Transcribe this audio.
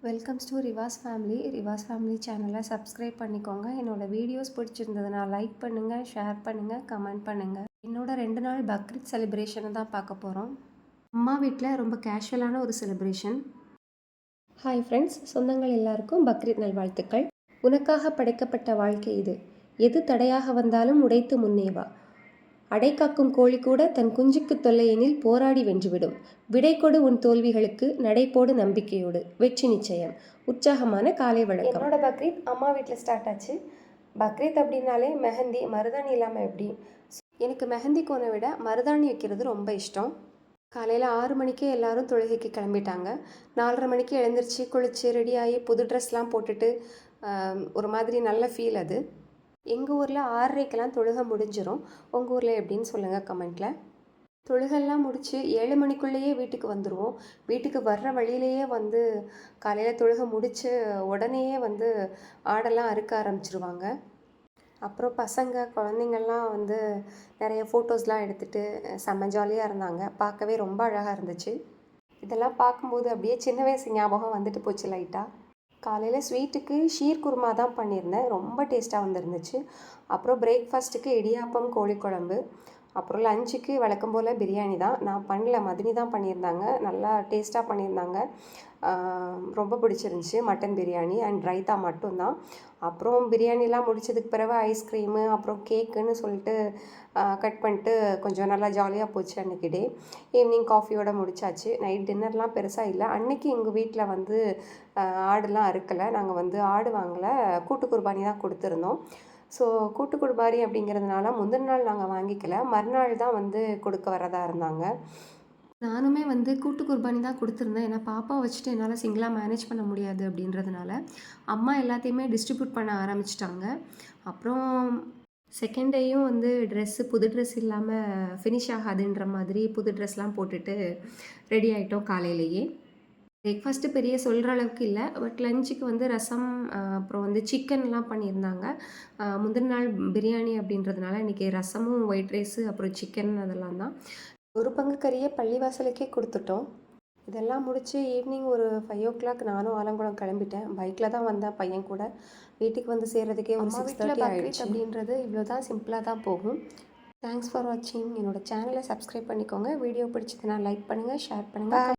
Welcomes to Riwaaj family சேனலை subscribe பண்ணிக்கோங்க. என்னோடய வீடியோஸ் பிடிச்சிருந்ததுன்னா லைக் பண்ணுங்கள், ஷேர் பண்ணுங்கள், கமெண்ட் பண்ணுங்கள். என்னோட 2 நாள் பக்ரீத் செலிப்ரேஷனை தான் பார்க்க போகிறோம். அம்மா வீட்டில் ரொம்ப கேஷுவலான ஒரு செலிப்ரேஷன். ஹாய் ஃப்ரெண்ட்ஸ், சொந்தங்கள் எல்லாருக்கும் பக்ரீத் நல்வாழ்த்துக்கள். உனக்காக படைக்கப்பட்ட வாழ்க்கை இது, எது தடையாக வந்தாலும் உடைத்து முன்னேவா. அடைக்காக்கும் கோழி கூட தன் குஞ்சுக்கு தொல்லையெனில் போராடி வென்றுவிடும். விடை கொடு உன் தோல்விகளுக்கு, நடைபோடு நம்பிக்கையோடு, வெற்றி நிச்சயம். உற்சாகமான காலை வணக்கம். என்னோட பக்ரீத் அம்மா வீட்டில் ஸ்டார்ட் ஆச்சு. பக்ரீத் அப்படின்னாலே மெஹந்தி, மருதாணி இல்லாமல் எப்படி? எனக்கு மெஹந்தி கோனை விட மருதாணி வைக்கிறது ரொம்ப இஷ்டம். காலையில் 6 மணிக்கே எல்லாரும் தொழுகைக்கு கிளம்பிட்டாங்க. 4:30 மணிக்கு எழுந்திரிச்சு குளிச்சு ரெடியாகி புது ட்ரெஸ்லாம் போட்டுட்டு ஒரு மாதிரி நல்ல ஃபீல் அது. எங்கள் ஊரில் 6:30க்கெல்லாம் தொழுகை முடிஞ்சிடும். உங்கள் ஊரில் எப்படின்னு சொல்லுங்கள் கமெண்ட்டில். தொழுகெல்லாம் முடித்து 7 மணிக்குள்ளேயே வீட்டுக்கு வந்துடுவோம். வீட்டுக்கு வர்ற வழியிலேயே காலையில் தொழுகை முடித்து உடனேயே ஆடெல்லாம் அறுக்க ஆரம்பிச்சிருவாங்க. அப்புறம் பசங்க குழந்தைங்கள்லாம் நிறைய ஃபோட்டோஸ்லாம் எடுத்துகிட்டு செம்ம ஜாலியாக இருந்தாங்க. பார்க்கவே ரொம்ப அழகாக இருந்துச்சு. இதெல்லாம் பார்க்கும்போது அப்படியே சின்ன வயசு ஞாபகம் வந்துட்டு போச்சு லைட்டாக. காலையில் ஸ்வீட்டுக்கு ஷீர் குருமா தான் பண்ணியிருந்தேன். ரொம்ப டேஸ்ட்டாக வந்துருந்துச்சு. அப்புறம் பிரேக்ஃபாஸ்ட்டுக்கு இடியாப்பம், கோழிக்குழம்பு. அப்புறம் லஞ்சுக்கு வழக்கம் போல் பிரியாணி தான். நான் பண்ணல, மதினி தான் பண்ணியிருந்தாங்க. நல்லா டேஸ்ட்டாக பண்ணியிருந்தாங்க. ரொம்ப பிடிச்சிருந்துச்சி. மட்டன் பிரியாணி அண்ட் ரைத்தா மட்டும்தான். அப்புறம் பிரியாணிலாம் முடித்ததுக்கு பிறகு ஐஸ்கிரீமு அப்புறம் கேக்குன்னு சொல்லிட்டு கட் பண்ணிட்டு கொஞ்சம் நல்லா ஜாலியாக போச்சு அன்றைக்கி டே. ஈவினிங் காஃபியோடு முடிச்சாச்சு. நைட் டின்னர்லாம் பெருசாக இல்லை. அன்றைக்கி எங்கள் வீட்டில் ஆடுலாம் அறுக்கலை. நாங்கள் ஆடு வாங்கலை, கூட்டு குர்பானி தான் கொடுத்துருந்தோம். ஸோ கூட்டு குர்பானி அப்படிங்கிறதுனால முந்தின நாள் நாங்கள் வாங்கிக்கல, மறுநாள் தான் கொடுக்க வரதா இருந்தாங்க. நானுமே கூட்டு குர்பானி தான் கொடுத்துருந்தேன். ஏன்னா பாப்பா வச்சுட்டு என்னால் சிங்கிளாக மேனேஜ் பண்ண முடியாது அப்படின்றதுனால அம்மா எல்லாத்தையுமே டிஸ்ட்ரிபியூட் பண்ண ஆரம்பிச்சிட்டாங்க. அப்புறம் செகண்ட் டேயும் ட்ரெஸ்ஸு புது ட்ரெஸ் இல்லாமல் ஃபினிஷ் ஆகாதுன்ற மாதிரி புது ட்ரெஸ்லாம் போட்டுட்டு ரெடி ஆகிட்டோம் காலையிலேயே. பிரேக்ஃபாஸ்ட்டு பெரிய சொல்கிற அளவுக்கு இல்லை. பட் லஞ்சுக்கு ரசம் அப்புறம் சிக்கன்லாம் பண்ணியிருந்தாங்க. முந்தின நாள் பிரியாணி அப்படின்றதுனால இன்றைக்கி ரசமும் ஒயிட் ரைஸு அப்புறம் சிக்கன் அதெல்லாம் தான். ஒரு பங்கு கறியை பள்ளிவாசலுக்கே கொடுத்துட்டோம். இதெல்லாம் முடித்து ஈவினிங் ஒரு 5 o'clock நானும் ஆலங்குளம் கிளம்பிட்டேன். பைக்கில் தான் வந்தேன் பையன் கூட. வீட்டுக்கு சேர்கிறதுக்கே ஒரு 6:30 ஆகிடுச்சு. அப்படின்றது இவ்வளோ தான், சிம்பிளாக தான் போகும். தேங்க்ஸ் ஃபார் வாட்சிங். என்னோடய சேனலை சப்ஸ்கிரைப் பண்ணிக்கோங்க. வீடியோ பிடிச்சதுன்னா லைக் பண்ணுங்கள், ஷேர் பண்ணுங்கள்.